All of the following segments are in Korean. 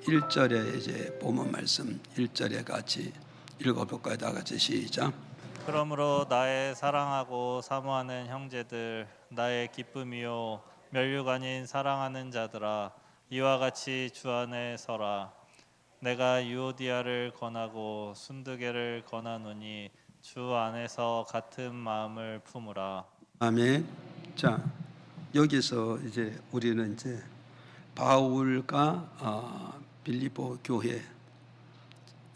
1절에 이제 본문 말씀 1절에 같이 읽어볼까요? 다 같이 시작. 그러므로 나의 사랑하고 사모하는 형제들, 나의 기쁨이요 멸육 아닌 사랑하는 자들아, 이와 같이 주 안에 서라. 내가 유오디아를 권하고 순두계를 권하노니 주 안에서 같은 마음을 품으라. 아멘. 자, 여기서 이제 우리는 이제 바울과 빌립보 교회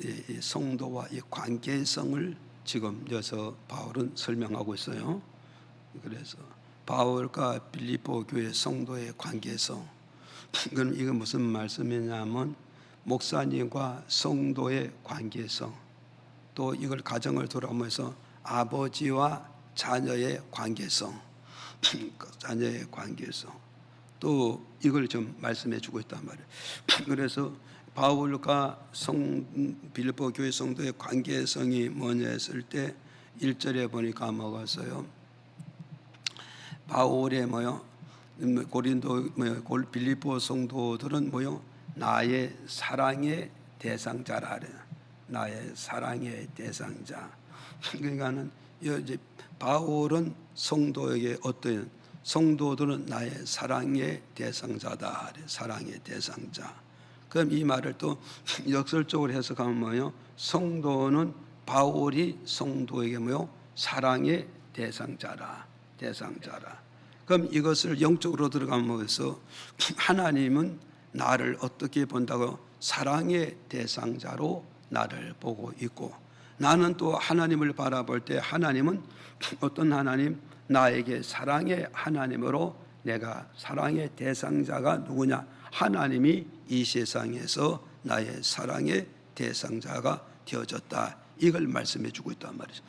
이 성도와 이 관계성을 지금 여기서 바울은 설명하고 있어요. 그래서 바울과 빌립보 교회 성도의 관계성. 그럼 이거 무슨 말씀이냐면 목사님과 성도의 관계성, 또 이걸 가정을 돌아보면서 아버지와 자녀의 관계성, 자녀의 관계성, 또 이걸 좀 말씀해 주고 있단 말이에요. 그래서 바울과 빌립보 교회 성도의 관계성이 뭐냐 했을 때 1절에 보니까 먹었어요. 바울의 빌립보 성도들은 나의 사랑의 대상자라 그래요. 나의 사랑의 대상자. 그러니까는 이제 바울은 성도에게 어떤 성도들은 나의 사랑의 대상자다. 사랑의 대상자. 그럼 이 말을 또 역설적으로 해석하면 성도는 바울이 성도에게 사랑의 대상자라. 그럼 이것을 영적으로 들어가면서 하나님은 나를 어떻게 본다고? 사랑의 대상자로 나를 보고 있고, 나는 또 하나님을 바라볼 때 하나님은 어떤 하나님? 나에게 사랑의 하나님으로, 내가 사랑의 대상자가 누구냐? 하나님이 이 세상에서 나의 사랑의 대상자가 되어졌다. 이걸 말씀해 주고 있단 말이죠.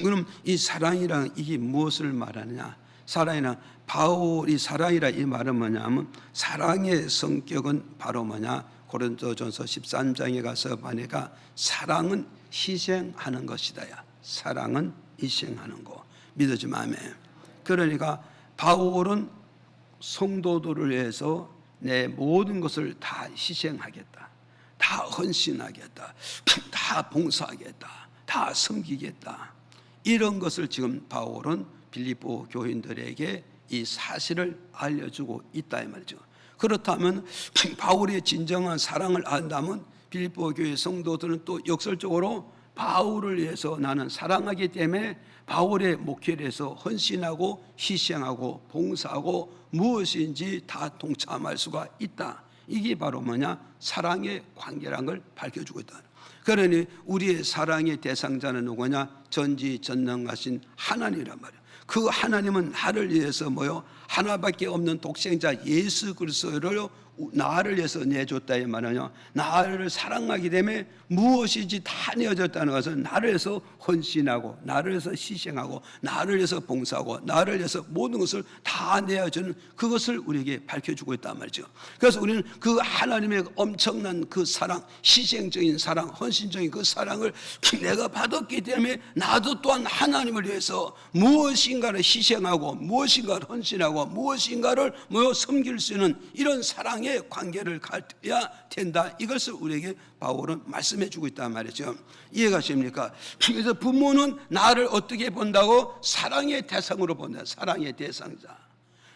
그럼 이 사랑이란 이게 무엇을 말하느냐? 사랑이란 바울이 사랑이라 이 말은 뭐냐면 사랑의 성격은 바로 뭐냐? 고린도전서 13장에 가서 보니까 사랑은 희생하는 것이다야. 사랑은 희생하는 거. 믿어지면 아멘. 그러니까 바울은 성도들을 위해서 내 모든 것을 다 희생하겠다, 다 헌신하겠다, 다 봉사하겠다, 다 섬기겠다, 이런 것을 지금 바울은 빌립보 교인들에게 이 사실을 알려주고 있다 이 말이죠. 그렇다면 바울의 진정한 사랑을 안다면 빌립보 교회 성도들은 또 역설적으로 바울을 위해서 나는 사랑하기 때문에 바울의 목회를 해서 헌신하고 희생하고 봉사하고 무엇인지 다 동참할 수가 있다. 이게 바로 뭐냐? 사랑의 관계라는 걸 밝혀주고 있다. 그러니 우리의 사랑의 대상자는 누구냐? 전지전능하신 하나님이란 말이에요. 그 하나님은 나를 위해서 하나밖에 없는 독생자 예수 그리스도를 나를 위해서 내줬다 이 말은요. 나를 사랑하기 때문에 무엇이지 다 내어졌다는 것은 나를 위해서 헌신하고, 나를 위해서 희생하고, 나를 위해서 봉사하고, 나를 위해서 모든 것을 다 내어주는 그것을 우리에게 밝혀주고 있단 말이죠. 그래서 우리는 그 하나님의 엄청난 그 사랑, 희생적인 사랑, 헌신적인 그 사랑을 내가 받았기 때문에 나도 또한 하나님을 위해서 무엇인가를 희생하고, 무엇인가를 헌신하고, 무엇인가를 섬길 수 있는 이런 사랑의 관계를 가져야 된다. 이것을 우리에게 바울은 말씀해 주고 있단 말이죠. 이해가십니까? 그래서 부모는 나를 어떻게 본다고? 사랑의 대상으로 본다. 사랑의 대상자.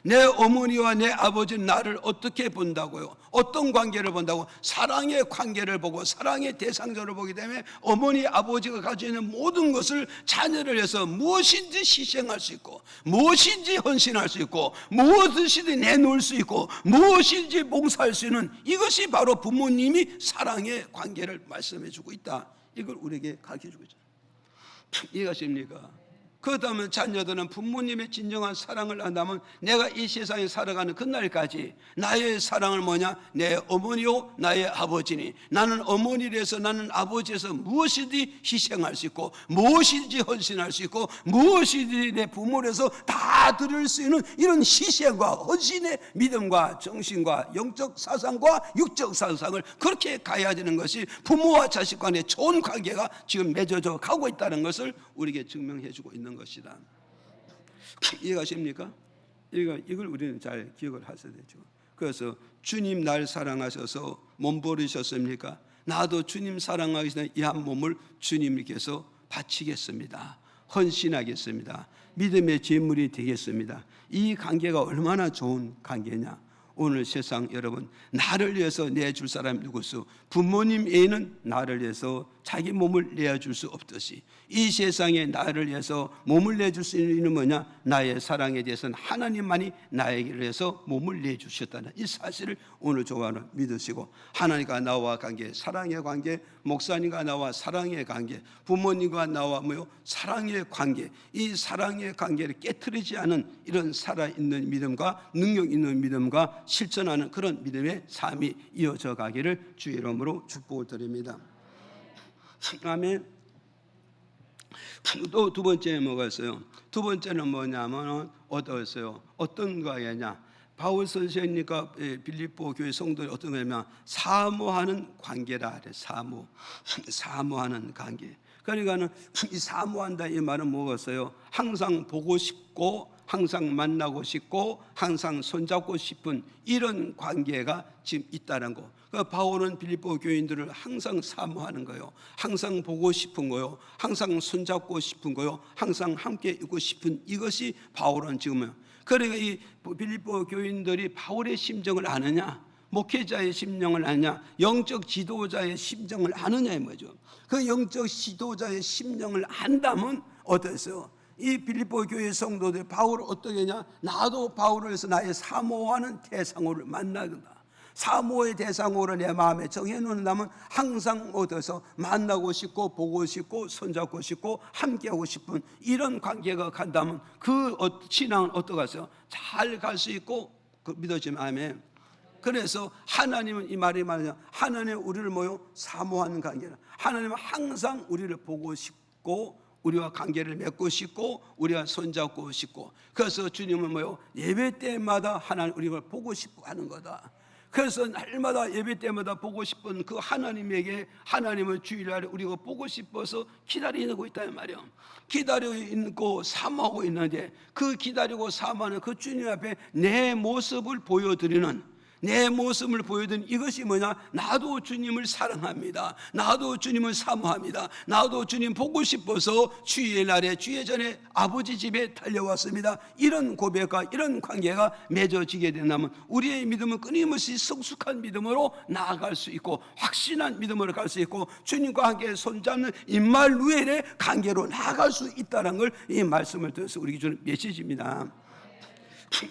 내 어머니와 내 아버지는 나를 어떻게 본다고요? 어떤 관계를 본다고? 사랑의 관계를 보고 사랑의 대상자를 보기 때문에 어머니 아버지가 가지고 있는 모든 것을 자녀를 위해서 무엇인지 희생할 수 있고, 무엇인지 헌신할 수 있고, 무엇이든지 내놓을 수 있고, 무엇인지 봉사할 수 있는 이것이 바로 부모님이 사랑의 관계를 말씀해 주고 있다. 이걸 우리에게 가르쳐 주고 있잖아요. 이해가십니까? 그렇다면 자녀들은 부모님의 진정한 사랑을 안다면 내가 이 세상에 살아가는 그날까지 나의 사랑을 내 어머니요 나의 아버지니, 나는 어머니를 해서 나는 아버지에서 무엇이든지 희생할 수 있고, 무엇이든지 헌신할 수 있고, 무엇이든지 내 부모를 해서 다 드릴 수 있는 이런 희생과 헌신의 믿음과 정신과 영적 사상과 육적 사상을 그렇게 가야 되는 것이 부모와 자식 간의 좋은 관계가 지금 맺어져 가고 있다는 것을 우리에게 증명해 주고 있는 것이다. 이해가십니까? 이걸 우리는 잘 기억을 하셔야 되죠. 그래서 주님 날 사랑하셔서 몸 버리셨습니까? 나도 주님 사랑하기 전에 이 한 몸을 주님께서 바치겠습니다. 헌신하겠습니다. 믿음의 제물이 되겠습니다. 이 관계가 얼마나 좋은 관계냐. 오늘 세상 여러분, 나를 위해서 내줄 사람이 누구소? 부모님 외에는 나를 위해서 자기 몸을 내어줄 수 없듯이 이 세상에 나를 위해서 몸을 내줄 수 있는 뭐냐? 나의 사랑에 대해서는 하나님만이 나에게 위해서 몸을 내주셨다는 이 사실을 오늘 조화는 믿으시고, 하나님과 나와 관계, 사랑의 관계, 목사님과 나와 사랑의 관계, 부모님과 나와 사랑의 관계, 이 사랑의 관계를 깨트리지 않은 이런 살아있는 믿음과 능력 있는 믿음과 실천하는 그런 믿음의 삶이 이어져 가기를 주의 이름으로 축복을 드립니다. 아멘. 또 두 번째 뭐가 있어요? 두 번째는 뭐냐면 어떠했어요? 어떤 관계냐? 바울 선생님과 빌립보 교회 성도들이 어떤 거냐면 사모하는 관계라 그래. 사모하는 관계. 그러니까는 이 사모한다 이 말은 뭐겠어요? 항상 보고 싶고, 항상 만나고 싶고, 항상 손잡고 싶은 이런 관계가 지금 있다는 거. 그러니까 바울은 빌립보 교인들을 항상 사모하는 거요, 항상 보고 싶은 거요, 항상 손잡고 싶은 거요, 항상 함께 있고 싶은 이것이 바울은 지금은. 그러니까 이 빌립보 교인들이 바울의 심정을 아느냐, 목회자의 심정을 아느냐, 영적 지도자의 심정을 아느냐 이 뭐죠. 그 영적 지도자의 심정을 안다면 어땠어요? 이 빌립보 교회 성도들 바울을 어떻게 하냐? 나도 바울을 해서 나의 사모하는 대상으로 만나겠다. 사모의 대상으로 내 마음에 정해놓는다면 항상 어디서 만나고 싶고 보고 싶고 손잡고 싶고 함께하고 싶은 이런 관계가 간다면 그 신앙은 어떠겠어요? 잘 갈 수 있고 믿어지면 아멘. 그래서 하나님은 이 말이 말이냐, 하나님은 우리를 사모하는 관계라. 하나님은 항상 우리를 보고 싶고 우리와 관계를 맺고 싶고 우리와 손잡고 싶고, 그래서 주님은 예배 때마다 하나님 우리를 보고 싶어 하는 거다. 그래서 날마다 예배 때마다 보고 싶은 그 하나님에게 하나님을 주일날에 우리가 보고 싶어서 기다리고 있다는 말이에요. 기다리고 있고 사모하고 있는데 그 기다리고 사모하는 그 주님 앞에 내 모습을 보여드리는, 내 모습을 보여드리는 이것이 뭐냐? 나도 주님을 사랑합니다. 나도 주님을 사모합니다. 나도 주님 보고 싶어서 주의 날에 주의 전에 아버지 집에 달려왔습니다. 이런 고백과 이런 관계가 맺어지게 된다면 우리의 믿음은 끊임없이 성숙한 믿음으로 나아갈 수 있고 확신한 믿음으로 갈 수 있고 주님과 함께 손잡는 임마누엘의 관계로 나아갈 수 있다는 걸 이 말씀을 들어서 우리 주는 메시지입니다.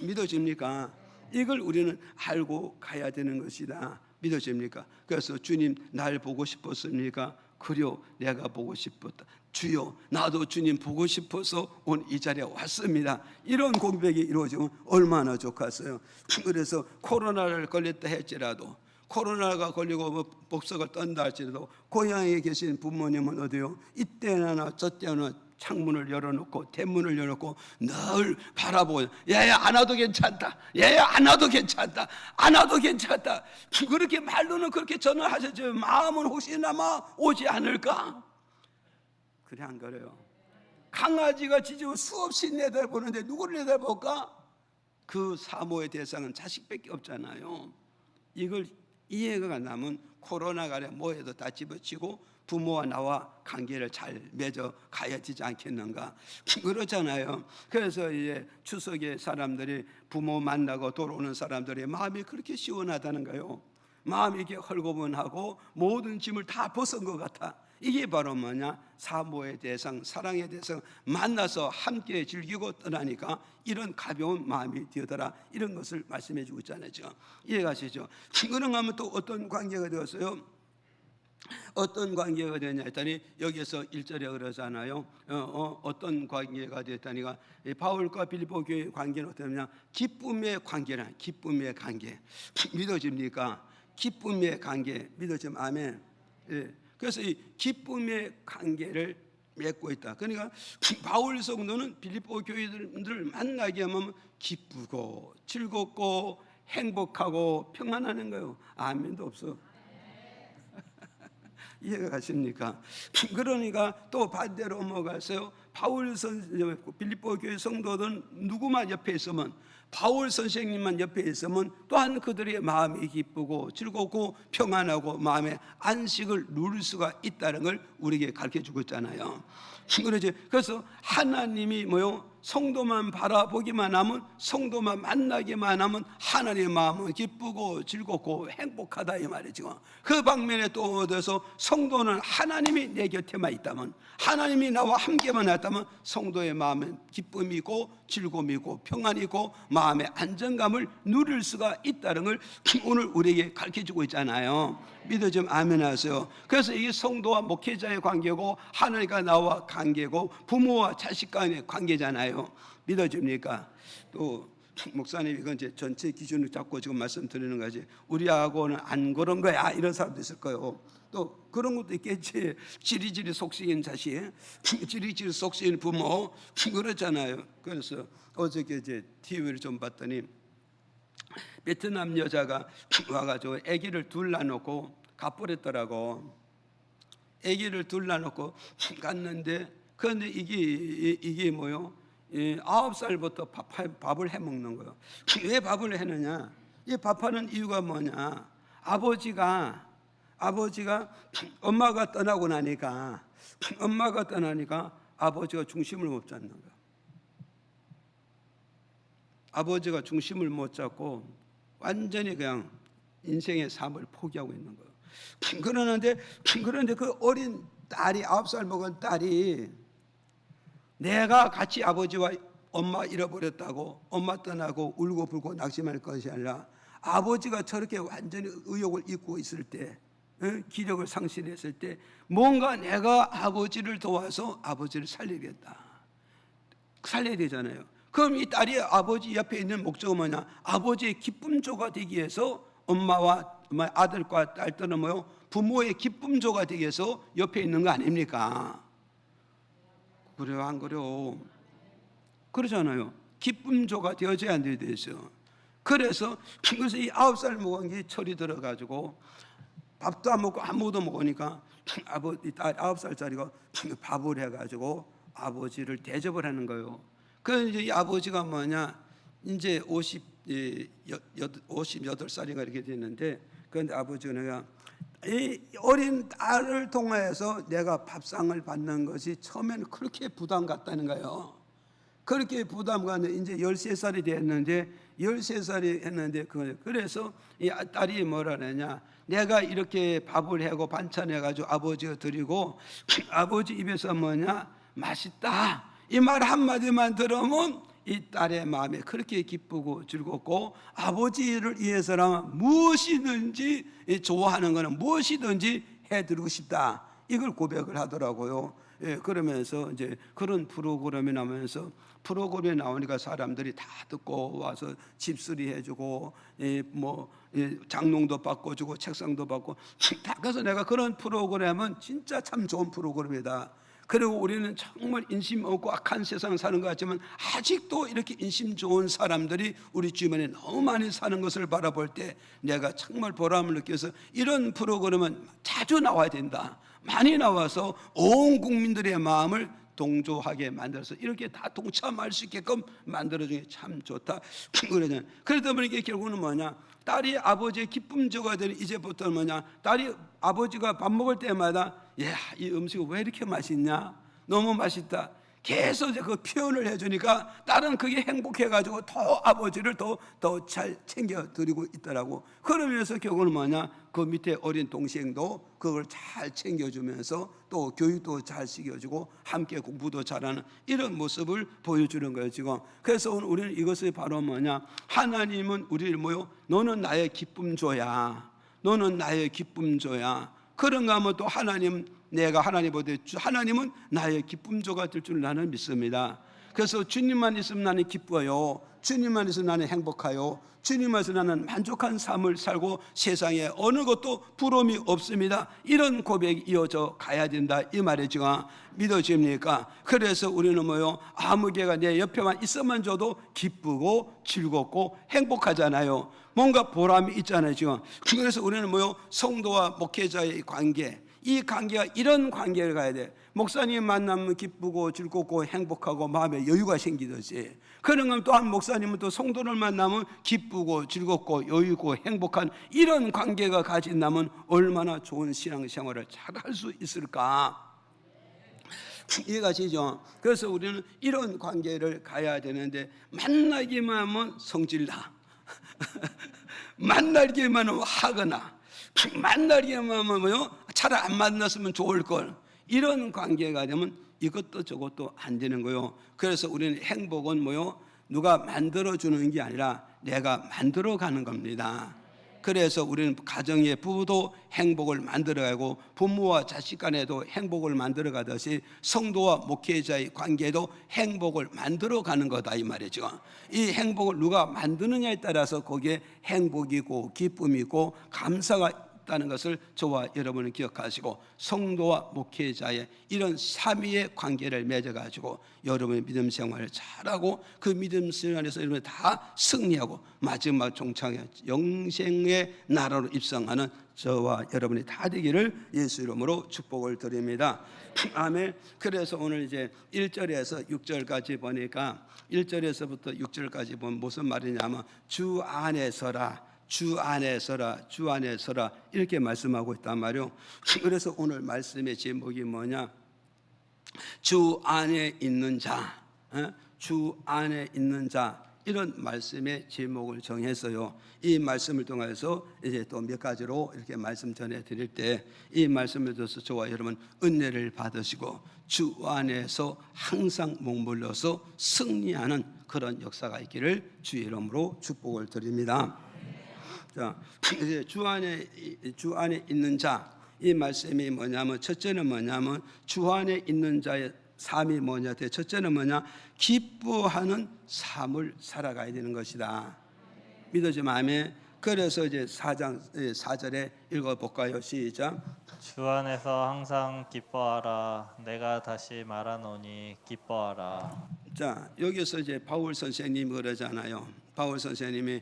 믿어집니까? 이걸 우리는 알고 가야 되는 것이다. 믿어집니까? 그래서 주님 날 보고 싶었습니까? 그려 내가 보고 싶었다. 주여 나도 주님 보고 싶어서 오늘 이 자리에 왔습니다. 이런 고백이 이루어지면 얼마나 좋겠어요. 그래서 코로나를 걸렸다 할지라도, 코로나가 걸리고 복석을 떤다 할지라도 고향에 계신 부모님은 어디요? 이때나 저때나 창문을 열어놓고 대문을 열어놓고 늘 바라보고, 얘야 안 와도 괜찮다, 얘야 안 와도 괜찮다, 안 와도 괜찮다. 그렇게 말로는 그렇게 전화하셨죠. 마음은 혹시나마 오지 않을까? 그래 안 그래요? 강아지가 짖으면 수없이 내다보는데 누구를 내다볼까? 그 사모의 대상은 자식밖에 없잖아요. 이걸 이해가 나면 코로나가 뭐해도 다 집어치고 부모와 나와 관계를 잘 맺어 가야 되지 않겠는가? 그렇잖아요. 그래서 이제 추석에 사람들이 부모 만나고 돌아오는 사람들의 마음이 그렇게 시원하다는가요? 마음이 이렇게 헐고분하고 모든 짐을 다 벗은 것 같아. 이게 바로 뭐냐? 사모의 대상, 사랑의 대상 만나서 함께 즐기고 떠나니까 이런 가벼운 마음이 되더라. 이런 것을 말씀해 주고 있잖아요. 이해가시죠? 그런가면 또 어떤 관계가 되었어요? 어떤 관계가 되냐 했더니 여기서 1절에 그러잖아요. 어떤 관계가 됐다니까 바울과 빌립보 교회 관계는 어떠냐? 기쁨의 관계라. 기쁨의 관계. 믿어집니까? 기쁨의 관계. 믿어지면 아멘. 예. 그래서 이 기쁨의 관계를 맺고 있다. 그러니까 바울 성도는 빌립보 교회들을 만나게 하면 기쁘고 즐겁고 행복하고 평안하는 거예요. 아멘도 없어. 이해가 가십니까? 그러니까 또 반대로 뭐가 있어요? 바울 빌립보 교회 성도들은 누구만 옆에 있으면, 바울 선생님만 옆에 있으면 또한 그들의 마음이 기쁘고 즐겁고 평안하고 마음의 안식을 누릴 수가 있다는 걸 우리에게 가르쳐주고 있잖아요. 그래서 하나님이 성도만 바라보기만 하면, 성도만 만나기만 하면 하나님의 마음은 기쁘고 즐겁고 행복하다 이 말이죠. 그 방면에 또 얻어서 성도는 하나님이 내 곁에만 있다면, 하나님이 나와 함께만 했다면 성도의 마음은 기쁨이고 즐거움이고 평안이고 마음의 안정감을 누릴 수가 있다는 걸 오늘 우리에게 가르쳐주고 있잖아요. 믿어지면 아멘 하세요. 그래서 이게 성도와 목회자의 관계고 하나님과 나와 관계고 부모와 자식 간의 관계잖아요. 믿어집니까? 또 목사님이 이건 이제 전체 기준을 잡고 지금 말씀드리는 거지, 우리하고는 안 그런 거야 이런 사람도 있을 거예요. 또 그런 것도 있겠지. 지리지리 속쓰인 자식, 지리지리 속쓰인 부모, 그렇잖아요. 그래서 어저께 이제 TV를 좀 봤더니 베트남 여자가 와가지고 아기를 둘 낳아놓고 가버렸더라고. 아기를 둘 낳아놓고 갔는데, 그런데 이게 뭐요? 9살부터 밥을 해 먹는 거예요. 왜 밥을 해느냐? 이 밥하는 이유가 뭐냐? 아버지가 엄마가 떠나고 나니까 아버지가 중심을 못 잡는 거예요. 아버지가 중심을 못 잡고 완전히 그냥 인생의 삶을 포기하고 있는 거예요. 그런데 그 어린 딸이, 9살 먹은 딸이 내가 같이 아버지와 엄마 잃어버렸다고 엄마 떠나고 울고 불고 낙심할 것이 아니라, 아버지가 저렇게 완전히 의욕을 잃고 있을 때, 기력을 상실했을 때 뭔가 내가 아버지를 도와서 아버지를 살려야 되잖아요. 그럼 이 딸이 아버지 옆에 있는 목적은 뭐냐? 아버지의 기쁨조가 되기 위해서, 엄마와 아들과 딸 또는 부모의 기쁨조가 되기 위해서 옆에 있는 거 아닙니까? 그래요, 안 그래요? 그러잖아요. 기쁨조가 되어져야 안 되죠. 그래서 이 9살 먹은 게 철이 들어가지고 밥도 안 먹고 아무것도 먹으니까 아버지 딸 9살짜리가 밥을 해가지고 아버지를 대접을 하는 거예요. 그래서 이제 이 아버지가 뭐냐, 이제 58살인가 이렇게 됐는데, 그런데 아버지가 내가 이 어린 딸을 통해서 내가 밥상을 받는 것이 처음에는 그렇게 부담 같다는 거예요. 그렇게 부담 갔는데 이제 13살이 됐는데, 13살이 했는데, 그래서 이 딸이 뭐라 그러냐, 내가 이렇게 밥을 하고 반찬 해가지고 아버지가 드리고 아버지 입에서 뭐냐, 맛있다 이 말 한마디만 들으면 이 딸의 마음에 그렇게 기쁘고 즐겁고, 아버지를 위해서라면 무엇이든지, 좋아하는 거는 무엇이든지 해드리고 싶다, 이걸 고백을 하더라고요. 그러면서 이제 그런 프로그램이 나오니까 사람들이 다 듣고 와서 집수리 해주고, 장롱도 바꿔주고 책상도 바꿔. 그래서 내가 그런 프로그램은 진짜 참 좋은 프로그램이다. 그리고 우리는 정말 인심 없고 악한 세상 사는 것 같지만 아직도 이렇게 인심 좋은 사람들이 우리 주변에 너무 많이 사는 것을 바라볼 때 내가 정말 보람을 느껴서, 이런 프로그램은 자주 나와야 된다. 많이 나와서 온 국민들의 마음을 동조하게 만들어서 이렇게 다 동참할 수 있게끔 만들어주는 게 참 좋다. 그러다 보니까 결국은 뭐냐, 딸이 아버지의 기쁨조가 되는, 이제부터는 뭐냐, 딸이 아버지가 밥 먹을 때마다 야, 이 음식이 왜 이렇게 맛있냐, 너무 맛있다, 계속 이제 그 표현을 해주니까 딸은 그게 행복해가지고 더 아버지를 더 잘 챙겨드리고 있더라고. 그러면서 결국은 뭐냐, 그 밑에 어린 동생도 그걸 잘 챙겨주면서 또 교육도 잘 시켜주고 함께 공부도 잘하는 이런 모습을 보여주는 거예요 지금. 그래서 오늘 우리는 이것이 바로 뭐냐, 하나님은 우리를 너는 나의 기쁨조야, 너는 나의 기쁨조야. 그런가 하면 또 내가 하나님보다 하나님은 나의 기쁨조가 될 줄 나는 믿습니다. 그래서 주님만 있으면 나는 기뻐요, 주님만 있으면 나는 행복해요, 주님만 있으면 나는 만족한 삶을 살고 세상에 어느 것도 부러움이 없습니다. 이런 고백이 이어져 가야 된다 이 말이죠. 믿어집니까? 그래서 우리는 아무 개가 내 옆에만 있어만 줘도 기쁘고 즐겁고 행복하잖아요. 뭔가 보람이 있잖아요 지금. 그래서 우리는 성도와 목회자의 관계, 이 관계가 이런 관계를 가야 돼. 목사님 만나면 기쁘고 즐겁고 행복하고 마음에 여유가 생기듯이, 그러면 또한 목사님은 또 성도를 만나면 기쁘고 즐겁고 여유고 행복한 이런 관계가 가진다면 얼마나 좋은 신앙생활을 잘 할 수 있을까? 이해가 되죠? 그래서 우리는 이런 관계를 가야 되는데, 만나기만 하면 성질나, 만나기만 하면 하거나, 만나기만 하면 뭐요? 차라리 안 만났으면 좋을걸, 이런 관계가 되면 이것도 저것도 안 되는 거요. 그래서 우리는 행복은 뭐요? 누가 만들어주는 게 아니라 내가 만들어가는 겁니다. 그래서 우리는 가정의 부부도 행복을 만들어가고 부모와 자식 간에도 행복을 만들어가듯이 성도와 목회자의 관계도 행복을 만들어가는 거다 이 말이죠. 이 행복을 누가 만드느냐에 따라서 거기에 행복이고 기쁨이고 감사가 있다는 것을 저와 여러분은 기억하시고, 성도와 목회자의 이런 삼위의 관계를 맺어가지고 여러분의 믿음 생활을 잘하고 그 믿음 생활에서 여러분이 다 승리하고 마지막 종착에 영생의 나라로 입성하는 저와 여러분이 다 되기를 예수 이름으로 축복을 드립니다. 아멘. 그래서 오늘 이제 1절에서 6절까지 보니까 1절에서부터 6절까지 보면 무슨 말이냐면 주 안에 서라, 주 안에 서라, 주 안에 서라, 이렇게 말씀하고 있단 말이요. 그래서 오늘 말씀의 제목이 뭐냐? 주 안에 있는 자, 주 안에 있는 자, 이런 말씀의 제목을 정했어요. 이 말씀을 통해서 이제 또 몇 가지로 이렇게 말씀 전해 드릴 때 이 말씀을 들어서 저와 여러분 은혜를 받으시고 주 안에서 항상 머물러서 승리하는 그런 역사가 있기를 주의 이름으로 축복을 드립니다. 자, 이제 주 안에 있는 자, 이 말씀이 뭐냐면 첫째는 뭐냐면 주 안에 있는 자의 삶이 뭐냐? 첫째는 뭐냐? 기뻐하는 삶을 살아가야 되는 것이다. 믿어지면 아멘. 그래서 이제 4절에 읽어볼까요? 시작. 주 안에서 항상 기뻐하라. 내가 다시 말하노니 기뻐하라. 자, 여기서 이제 바울 선생님이 그러잖아요. 바울 선생님이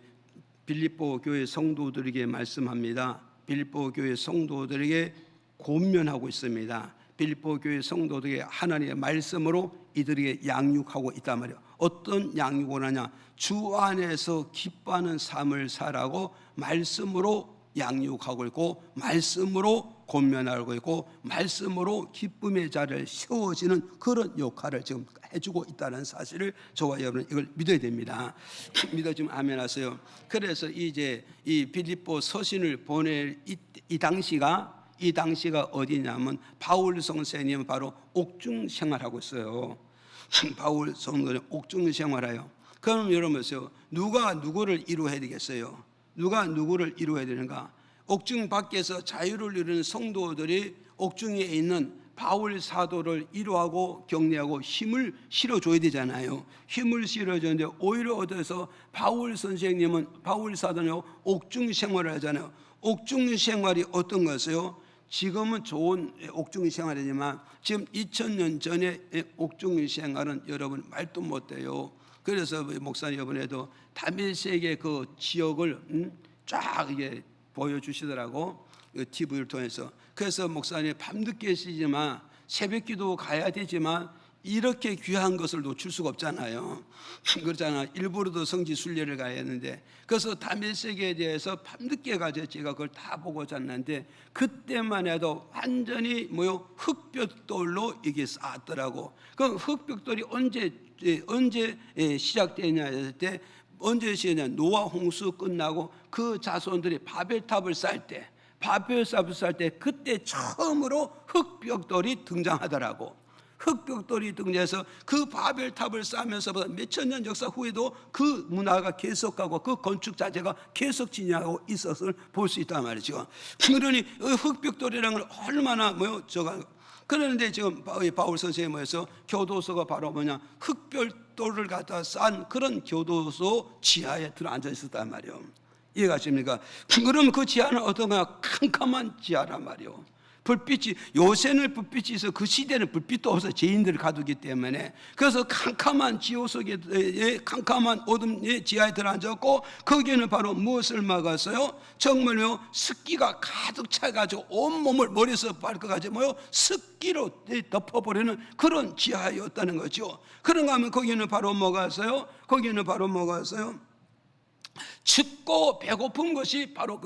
빌립보 교회 성도들에게 말씀합니다. 빌립보 교회 성도들에게 권면하고 있습니다. 빌립보 교회 성도들에게 하나님의 말씀으로 이들에게 양육하고 있단 말이에요. 어떤 양육을 하냐? 주 안에서 기뻐하는 삶을 살아고 말씀으로 양육하고 있고 말씀으로 권면하고 있고 말씀으로 기쁨의 자리를 세워지는 그런 역할을 지금 해주고 있다는 사실을 저와 여러분은 이걸 믿어야 됩니다. 믿어지면 아멘 하세요. 그래서 이제 이 빌립보 서신을 보낼 이 당시가 어디냐면 바울 선생님은 바로 옥중 생활하고 있어요. 바울 선생님 옥중 생활해요. 그럼 여러분 보세요. 누가 누구를 이루어야 되겠어요? 누가 누구를 이루어야 되는가? 옥중 밖에서 자유를 이루는 성도들이 옥중에 있는 바울 사도를 이루하고 격려하고 힘을 실어줘야 되잖아요. 힘을 실어주는데 오히려 어디서 바울 선생님은 바울 사도는 옥중 생활을 하잖아요. 옥중 생활이 어떤 것이요? 지금은 좋은 옥중 생활이지만 지금 2000년 전에 옥중 생활은 여러분 말도 못해요. 그래서 목사님 이번에도 다메섹의 그 지역을 쫙 이게 보여주시더라고, TV를 통해서. 그래서 목사님 밤늦게 쉬지만 새벽기도 가야 되지만 이렇게 귀한 것을 놓칠 수가 없잖아요. 그렇잖아. 일부러도 성지 순례를 가야 했는데, 그래서 다메섹에 대해서 밤늦게 가서 제가 그걸 다 보고 잤는데 그때만 해도 완전히 흑벽돌로 이게 쌓았더라고. 그 흑벽돌이 언제 시작되냐 했을 때, 언제 시작되냐? 노아 홍수 끝나고 그 자손들이 바벨탑을 쌓을 때, 그때 처음으로 흑벽돌이 등장하더라고. 흑벽돌이 등장해서 그 바벨탑을 쌓으면서보다 몇천 년 역사 후에도 그 문화가 계속하고 그 건축 자재가 계속 진행하고 있었을 볼 수 있단 말이죠. 그러니 흑벽돌이라는 걸 얼마나 그런데 지금 바울 선생님이 뭐해서 교도소가 바로 뭐냐? 흑벽돌을 갖다 쌓은 그런 교도소 지하에 들어앉아 있었단 말이에요. 이해가십니까? 그럼 그 지하는 어떤가? 캄캄한 지하란 말이에요. 불빛이, 요새는 불빛이 있어. 그 시대는 불빛도 없어. 죄인들을 가두기 때문에. 그래서 캄캄한 지옥 속에, 캄캄한 어둠의 지하에 들어앉았고, 거기에는 바로 무엇을 막았어요? 정말요, 습기가 가득 차가지고 온몸을 머리에서 발끝까지 습기로 덮어버리는 그런 지하였다는 거죠. 그런가 하면 거기는 바로 뭐가 있어요? 거기는 바로 뭐가 있어요? 춥고 배고픈 것이 바로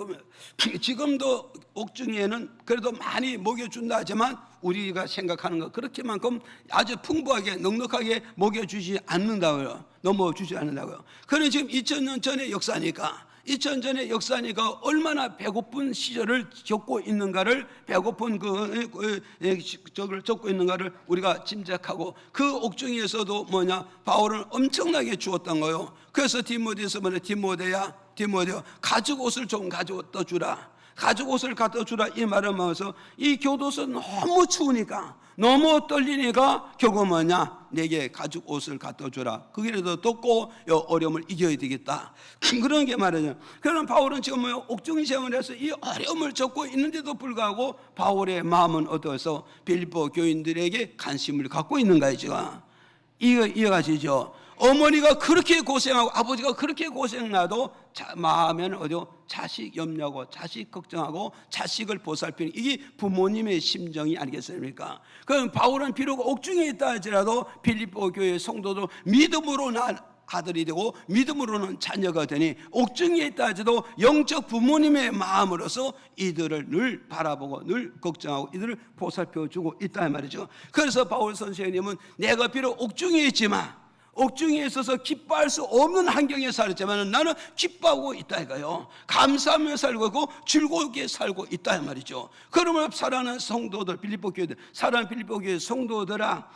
지금도 옥중에는 그래도 많이 먹여준다 하지만 우리가 생각하는 것 그렇게만큼 아주 풍부하게 넉넉하게 먹여주지 않는다고요. 넘어주지 않는다고요. 그는 지금 2000년 전의 역사니까, 2000년 전의 역사니까 얼마나 배고픈 시절을 겪고 있는가를, 배고픈 적을 겪고 있는가를 우리가 짐작하고, 그 옥중에서도 바울은 엄청나게 주었던 거예요. 그래서 디모데서 디모데야 가죽 옷을 좀 가져다 주라, 가죽 옷을 갖다 주라, 이 말을 하면서 이 교도소 너무 추우니까, 너무 떨리니까 결국 내게 가죽 옷을 갖다 주라. 그게라도 덥고 어려움을 이겨야 되겠다. 그런 게 말이죠. 그러나 바울은 지금 옥중 생활에서 이 어려움을 겪고 있는데도 불구하고 바울의 마음은 어떠해서 빌립보 교인들에게 관심을 갖고 있는 거죠. 이해가시죠? 어머니가 그렇게 고생하고 아버지가 그렇게 고생나도 마음에는 자식 염려하고 자식 걱정하고 자식을 보살피는, 이게 부모님의 심정이 아니겠습니까? 그럼 바울은 비록 옥중에 있다 할지라도 빌립보 교회 성도도 믿음으로 난 아들이 되고 믿음으로는 자녀가 되니, 옥중에 있다 할지라도 영적 부모님의 마음으로서 이들을 늘 바라보고 늘 걱정하고 이들을 보살펴주고 있다 말이죠. 그래서 바울 선생님은 내가 비록 옥중에 있지만, 옥중에 있어서 기뻐할 수 없는 환경에 살았지만 나는 기뻐하고 있다 이거요. 감사하며 살고 있고 즐겁게 살고 있다 말이죠. 그러면 사랑하는 성도들, 빌립보 교회, 사랑하는 빌립보 교회 성도들아,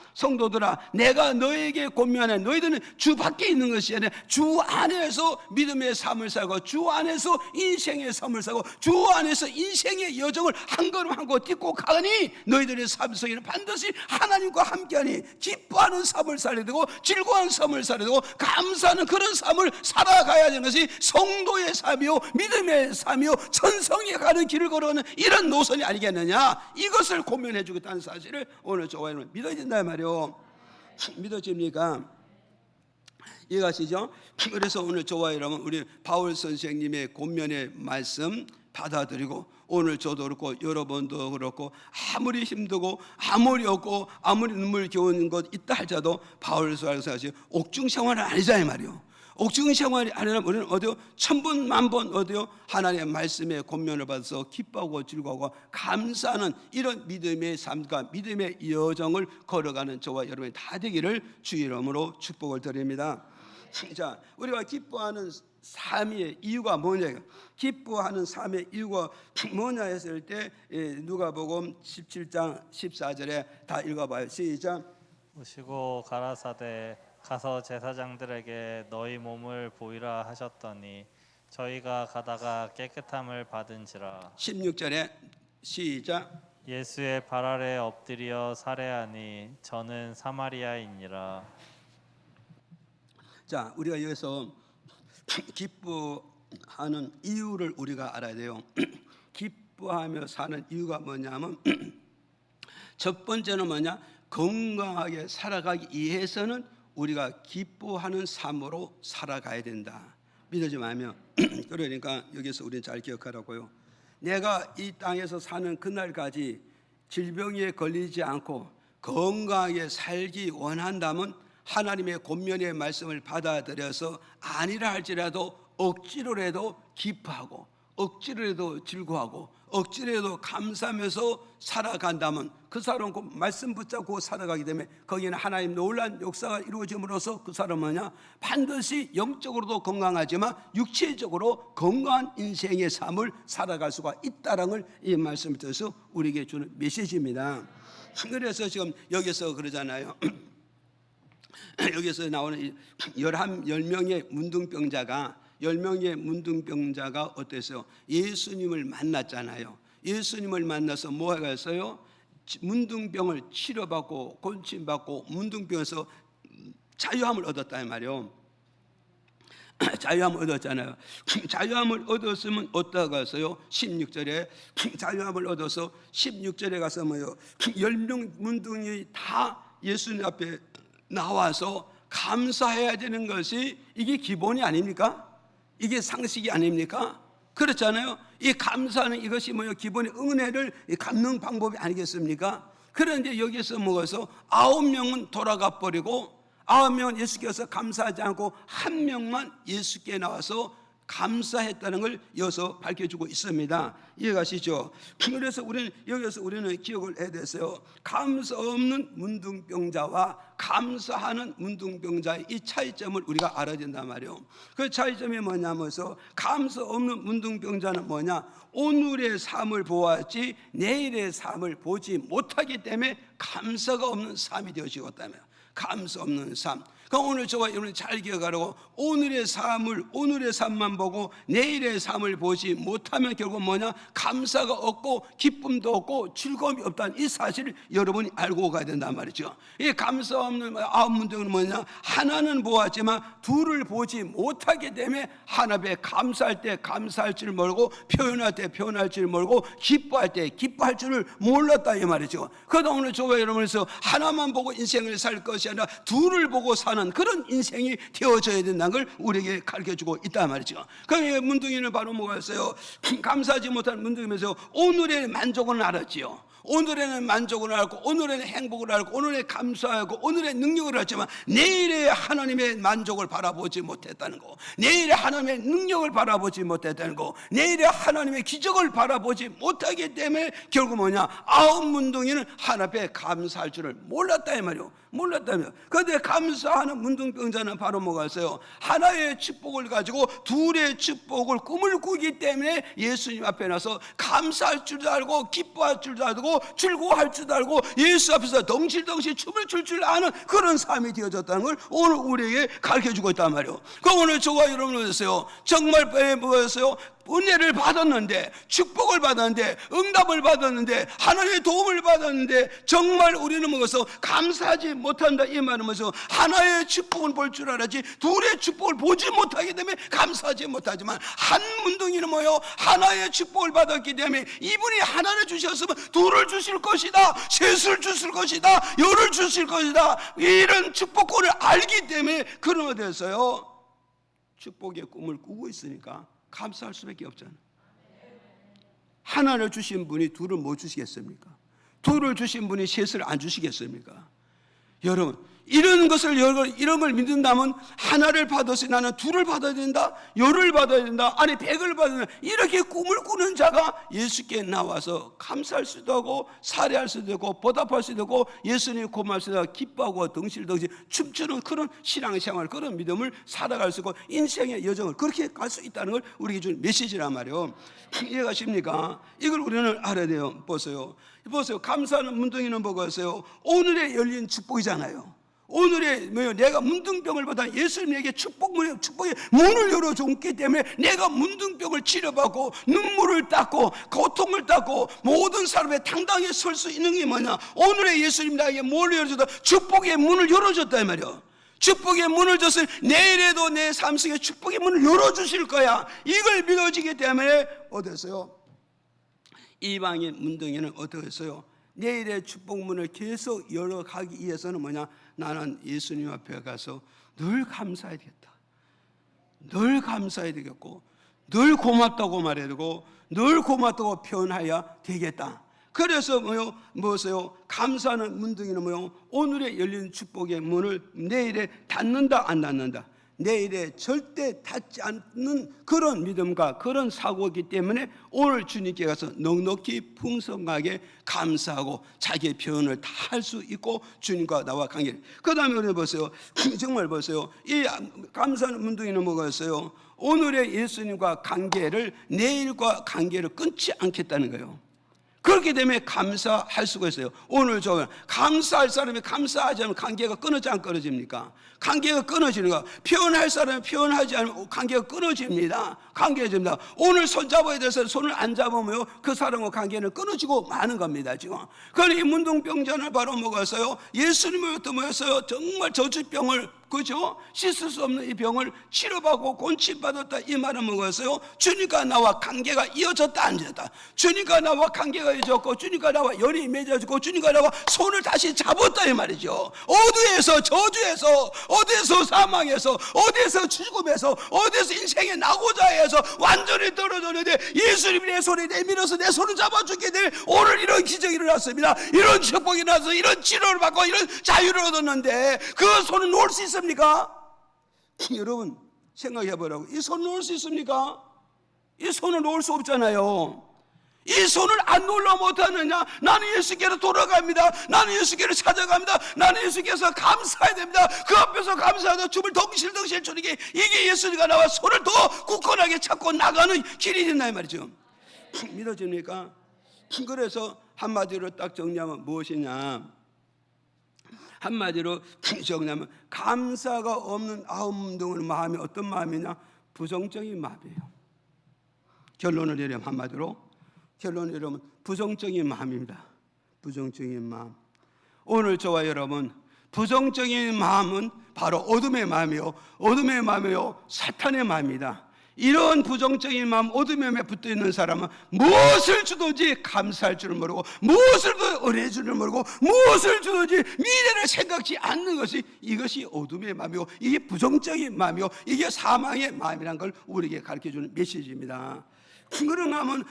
내가 너에게 권면해. 너희들은 주 밖에 있는 것이 아니라 주 안에서 믿음의 삶을 살고, 주 안에서 인생의 삶을 살고, 주 안에서 인생의 여정을 한 걸음 한 걸음 딛고 가니 너희들의 삶 속에는 반드시 하나님과 함께하니 기뻐하는 삶을 살아야 되고 즐거운 삶을 살아야 되고 감사하는 그런 삶을 살아가야 되는 것이 성도의 삶이요, 믿음의 삶이요, 천성에 가는 길을 걸어가는 이런 노선이 아니겠느냐. 이것을 고면해 주겠다는 사실을 오늘 저와 여러분 믿어야 된다 말이요. 믿어집니까? 이해가시죠? 그래서 오늘 저와 여러분 우리 바울 선생님의 권면의 말씀 받아들이고, 오늘 저도 그렇고 여러분도 그렇고 아무리 힘들고 아무리 없고 아무리 눈물 겨우는 것 있다 할지라도 바울 선생님이 옥중 생활은 아니잖아요 말이요. 옥중 생활이 아니라 우리는 천번만번 하나님의 말씀에 권면을 받아서 기뻐하고 즐거워하고 감사하는 이런 믿음의 삶과 믿음의 여정을 걸어가는 저와 여러분이 다 되기를 주의 이름으로 축복을 드립니다. 자, 우리가 기뻐하는 삶의 이유가 뭐냐? 기뻐하는 삶의 이유가 뭐냐 했을 때 누가복음 17장 14절에 다 읽어봐요. 시작. 오시고 가라사대 가서 제사장들에게 너희 몸을 보이라 하셨더니 저희가 가다가 깨끗함을 받은지라. 16절에 시작. 예수의 발 아래 엎드려 살해하니 저는 사마리아인이라. 자, 우리가 여기서 기뻐하는 이유를 우리가 알아야 돼요. 기뻐하며 사는 이유가 뭐냐면 첫 번째는 건강하게 살아가기 위해서는 우리가 기뻐하는 삶으로 살아가야 된다. 믿어지 마면 그러니까 여기서 우리는 잘 기억하라고요. 내가 이 땅에서 사는 그날까지 질병에 걸리지 않고 건강하게 살기 원한다면 하나님의 권면의 말씀을 받아들여서 아니라 할지라도 억지로라도 기뻐하고 억지로라도 즐거워하고 억지로라도 감사하면서 살아간다면 그 사람은 그 말씀 붙잡고 살아가기 때문에 거기는 하나님 놀라운 역사가 이루어짐으로써 그 사람은 반드시 영적으로도 건강하지만 육체적으로 건강한 인생의 삶을 살아갈 수가 있다는 걸 이 말씀을 통해서 우리에게 주는 메시지입니다. 그래서 지금 여기서 그러잖아요. 여기서 나오는 10명의 문둥병자가 어땠어요? 예수님을 만났잖아요. 예수님을 만나서 뭐가 했어요? 문둥병을 치료받고 고침받고 문둥병에서 자유함을 얻었단 말이에요. 자유함을 얻었잖아요. 자유함을 얻었으면 어디다 가서요? 16절에 자유함을 얻어서 16절에 가서 뭐요? 10명 문둥이 다 예수님 앞에 나와서 감사해야 되는 것이 이게 기본이 아닙니까? 이게 상식이 아닙니까? 그렇잖아요. 이 감사는 이것이 뭐요? 기본의 은혜를 갚는 방법이 아니겠습니까? 그런데 여기서 먹어서 9명은 돌아가 버리고 9명은 예수께서 감사하지 않고 1명만 예수께 나와서 감사했다는 걸 여기서 밝혀주고 있습니다. 이해가시죠? 그래서 우리는 기억을 해야 돼서요. 감사 없는 문둥병자와 감사하는 문둥병자의 이 차이점을 우리가 알아야 된단 말이에요. 그 차이점이 뭐냐면서 감사 없는 문둥병자는 뭐냐? 오늘의 삶을 보았지 내일의 삶을 보지 못하기 때문에 감사가 없는 삶이 되어지고 있다면 감사 없는 삶. 그러니까 오늘 저와 여러분이 잘 기억하라고 오늘의 삶만 보고 내일의 삶을 보지 못하면 결국 뭐냐? 감사가 없고 기쁨도 없고 즐거움이 없다는 이 사실을 여러분이 알고 가야 된단 말이죠. 이 감사 없는 9문둥은 뭐냐? 하나는 보았지만 둘을 보지 못하기 때문에 하나님께 감사할 때 감사할 줄 모르고 표현할 때 표현할 줄 모르고 기뻐할 때 기뻐할 줄을 몰랐다 이 말이죠. 그러다 오늘 저와 여러분에서 하나만 보고 인생을 살 것이 아니라 둘을 보고 사는 그런 인생이 되어져야 된다는 걸 우리에게 가르쳐주고 있단 말이죠. 그럼 문둥이는 바로 뭐였어요? 감사하지 못한 문둥이면서 오늘의 만족은 알았지요. 오늘에는 만족을 알고 오늘에는 행복을 알고 오늘에 감사하고 오늘의 능력을 알지만 내일의 하나님의 만족을 바라보지 못했다는 거, 내일의 하나님의 능력을 바라보지 못했다는 거, 내일의 하나님의 기적을 바라보지 못하기 때문에 결국 뭐냐? 9문둥이는 하나님 앞에 감사할 줄을 몰랐다 이 말이요. 몰랐다며. 그런데 감사하는 문둥병자는 바로 뭐가 있어요? 하나의 축복을 가지고 둘의 축복을 꿈을 꾸기 때문에 예수님 앞에 나서 감사할 줄도 알고 기뻐할 줄도 알고 즐거워할 줄도 알고 예수 앞에서 덩실덩실 춤을 출 줄 아는 그런 삶이 되어졌다는 걸 오늘 우리에게 가르쳐주고 있단 말이에요. 그 오늘 저와 여러분은 어떠세요? 정말 뭐였어요? 은혜를 받았는데 축복을 받았는데 응답을 받았는데 하나님의 도움을 받았는데 정말 우리는 먹어서 감사하지 못한다 이 말은 뭐죠? 하나의 축복은 볼 줄 알았지 둘의 축복을 보지 못하기 때문에 감사하지 못하지만 한 문둥이는 뭐요? 하나의 축복을 받았기 때문에 이분이 하나를 주셨으면 둘을 주실 것이다, 셋을 주실 것이다, 열을 주실 것이다, 이런 축복권을 알기 때문에 그런 어디서요? 축복의 꿈을 꾸고 있으니까 감사할 수밖에 없잖아요. 하나를 주신 분이 둘을 못 주시겠습니까? 둘을 주신 분이 셋을 안 주시겠습니까? 여러분 이런 걸 믿는다면 하나를 받아서 나는 둘을 받아야 된다, 열을 받아야 된다, 아니 100을 받아야 된다, 이렇게 꿈을 꾸는 자가 예수께 나와서 감사할 수도 하고 살해할 수도 있고 보답할 수도 있고 예수님 고마울 수도 하고 기뻐하고 덩실덩실 춤추는 그런 신앙생활, 그런 믿음을 살아갈 수 있고 인생의 여정을 그렇게 갈 수 있다는 걸 우리에게 준 메시지란 말이에요. 이해가십니까? 이걸 우리는 알아야 돼요. 보세요. 감사하는 문둥이는 뭐가 있어요? 오늘에 열린 축복이잖아요. 오늘의 내가 문둥병을 받아 예수님에게 축복의 문을 열어줬기 때문에 내가 문둥병을 치료받고 눈물을 닦고 고통을 닦고 모든 사람의 당당히 설 수 있는 게 뭐냐? 오늘의 예수님 나에게 뭘 열어줬다? 축복의 문을 열어줬다 이 말이야. 축복의 문을 줬으니 내일에도 내 삶 속에 축복의 문을 열어주실 거야. 이걸 믿어지기 때문에 어땠어요? 이방인 문둥이는 어떻겠어요? 내일의 축복문을 계속 열어가기 위해서는 뭐냐? 나는 예수님 앞에 가서 늘 감사해야 되겠다, 늘 감사해야 되겠고 늘 고맙다고 말해야 되고 늘 고맙다고 표현해야 되겠다. 그래서 무엇이요? 감사하는 문둥이는 오늘에 열린 축복의 문을 내일에 닫는다 안 닫는다? 내일에 절대 닿지 않는 그런 믿음과 그런 사고이기 때문에 오늘 주님께 가서 넉넉히 풍성하게 감사하고 자기의 표현을 다 할 수 있고 주님과 나와 관계를. 그 다음에 우리 보세요. 정말 보세요. 이 감사하는 문둥이는 뭐가 있어요? 오늘의 예수님과 관계를 내일과 관계를 끊지 않겠다는 거예요. 그렇기 때문에 감사할 수가 있어요. 오늘 저 감사할 사람이 감사하지 않으면 관계가 끊어지 안 끊어집니까? 관계가 끊어지는 거. 표현할 사람이 표현하지 않으면 관계가 끊어집니다. 관계가 오늘 손 잡아야 돼서 손을 안 잡으면 그 사람과 관계는 끊어지고 마는 겁니다. 지금. 그러니 이 문둥병자는 바로 뭐가 있어요? 예수님으로부터 뭐였어요? 정말 저주병을 그죠? 씻을 수 없는 이 병을 치료받고 곤치받았다 이 말은 뭐겠어요? 주님과 나와 관계가 이어졌다 안 이어졌다. 주님과 나와 관계가 이어졌고 주님과 나와 열이 맺어지고 주님과 나와 손을 다시 잡았다 이 말이죠. 어디에서 저주에서, 어디에서 사망에서, 어디에서 죽음에서, 어디에서 인생의 낙오자에서 완전히 떨어졌는데 예수님이 내 손에 내밀어서 내 손을 잡아주게 될 오늘 이런 기적이 일어났습니다. 이런 축복이 나서 이런 치료를 받고 이런 자유를 얻었는데 그 손을 놓을 수 있습니까? 여러분 생각해 보라고. 이 손을 놓을 수 있습니까? 이 손을 놓을 수 없잖아요. 이 손을 안 놓으려 못하느냐? 나는 예수께로 돌아갑니다. 나는 예수께로 찾아갑니다. 나는 예수께서 감사해야 됩니다. 그 앞에서 감사하다 춤을 덩실덩실 추는 게 이게 예수가 나와 손을 더 굳건하게 잡고 나가는 길이 된다 이 말이죠. 믿어집니까? 그래서 한마디로 딱 정리하면 무엇이냐? 한마디로 정리하면 감사가 없는 아웅동의 마음이 어떤 마음이냐? 부정적인 마음이에요. 결론을 내려면 한마디로 결론을 내려면 부정적인 마음입니다. 부정적인 마음. 오늘 저와 여러분 부정적인 마음은 바로 어둠의 마음이요, 어둠의 마음이요, 사탄의 마음입니다. 이런 부정적인 마음, 어둠에 붙어 있는 사람은 무엇을 주든지 감사할 줄을 모르고, 무엇을 은혜 줄을 모르고, 무엇을 주든지 미래를 생각지 않는 것이 이것이 어둠의 마음이고, 이게 부정적인 마음이고, 이게 사망의 마음이라는 걸 우리에게 가르쳐주는 메시지입니다. 그러면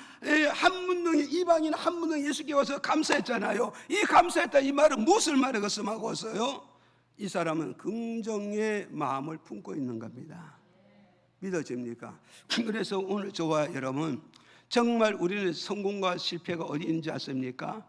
한문능이 이방인 한문능 예수께 와서 감사했잖아요. 이 감사했다 이 말은 무엇을 말하고 있어요? 이 사람은 긍정의 마음을 품고 있는 겁니다. 믿어집니까? 그래서 오늘 저와 여러분 정말 우리는 성공과 실패가 어디 있는지 아십니까?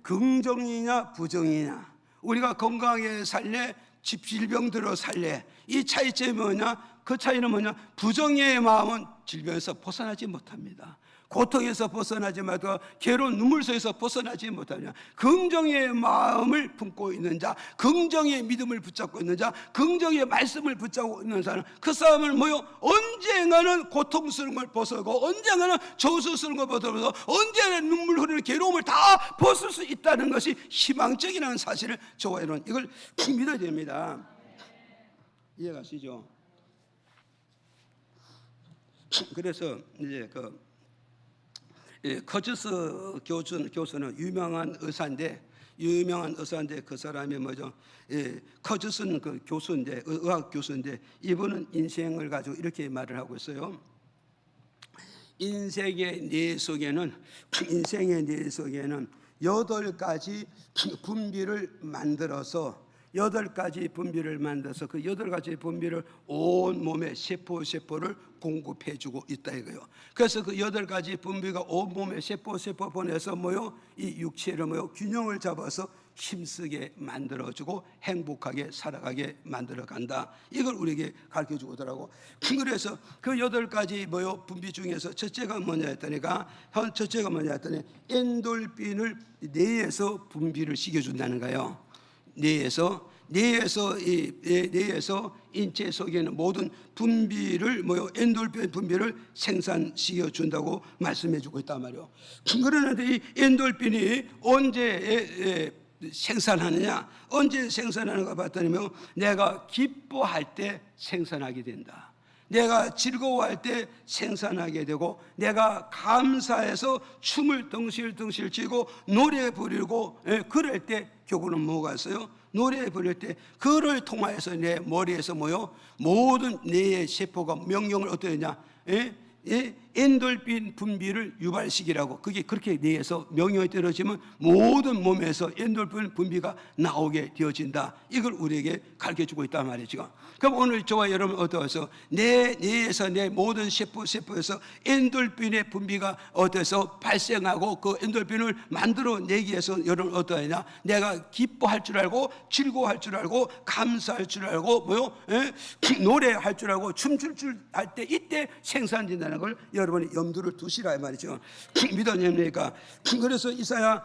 긍정이냐 부정이냐. 우리가 건강하게 살래 질병들어 살래. 이 차이점이 뭐냐? 그 차이는 뭐냐? 부정의 마음은 질병에서 벗어나지 못합니다. 고통에서 벗어나지 못하고 괴로운 눈물 속에서 벗어나지 못하냐. 긍정의 마음을 품고 있는 자, 긍정의 믿음을 붙잡고 있는 자, 긍정의 말씀을 붙잡고 있는 사람, 그 사람은 뭐요? 언젠가는 고통스러운 걸 벗어고, 언젠가는 저주스러운 걸 벗어서, 언젠가는 눈물 흐르는 괴로움을 다 벗을 수 있다는 것이 희망적이라는 사실을 저와 여러분 이걸 믿어야 됩니다. 이해가시죠? 그래서 이제 커즈스 교수는 유명한 의사인데 그 사람이 뭐죠? 커즈스는 그 교수인데, 의학 교수인데, 이분은 인생을 가지고 이렇게 말을 하고 있어요. 인생의 뇌 속에는 8가지 분비를 만들어서 그 8가지 분비를 온 몸의 세포를 공급해주고 있다 이거요. 그래서 그 8가지 분비가 온 몸의 세포 보내서 이 육체를 균형을 잡아서 힘쓰게 만들어주고 행복하게 살아가게 만들어간다. 이걸 우리에게 가르쳐주고 오더라고. 그래서 그 8가지 분비 중에서 첫째가 뭐냐 했더니 엔돌핀을 뇌에서 분비를 시켜준다는 거예요. 뇌에서 인체 속에 있는 모든 분비를 엔돌핀 분비를 생산시켜 준다고 말씀해주고 있단 말이에요. 그러는데 이 엔돌핀이 언제 생산하느냐? 언제 생산하는가 봤더니 내가 기뻐할 때 생산하게 된다. 내가 즐거워할 때 생산하게 되고, 내가 감사해서 춤을 덩실덩실 추고 노래 부르고 그럴 때 결국은 뭐가 있어요? 노래 부를 때 그를 통하여서 내 머리에서 모든 뇌의 세포가 명령을 어떻게 하냐? 엔돌핀 분비를 유발시키라고. 그게 그렇게 뇌에서 명령이 떨어지면 모든 몸에서 엔돌핀 분비가 나오게 되어진다. 이걸 우리에게 가르쳐주고 있단 말이죠. 그럼 오늘 저와 여러분 어떠해서 내 뇌에서 내 모든 세포에서 엔돌핀의 분비가 어떠해서 발생하고 그 엔돌핀을 만들어내기 위해서 여러분 어떠하냐? 내가 기뻐할 줄 알고 즐거워할 줄 알고 감사할 줄 알고 노래할 줄 알고 춤출 줄 알 때 이때 생산된다는 걸 여러분이 염두를 두시라 이 말이죠. 믿어집니까? 그래서 이사야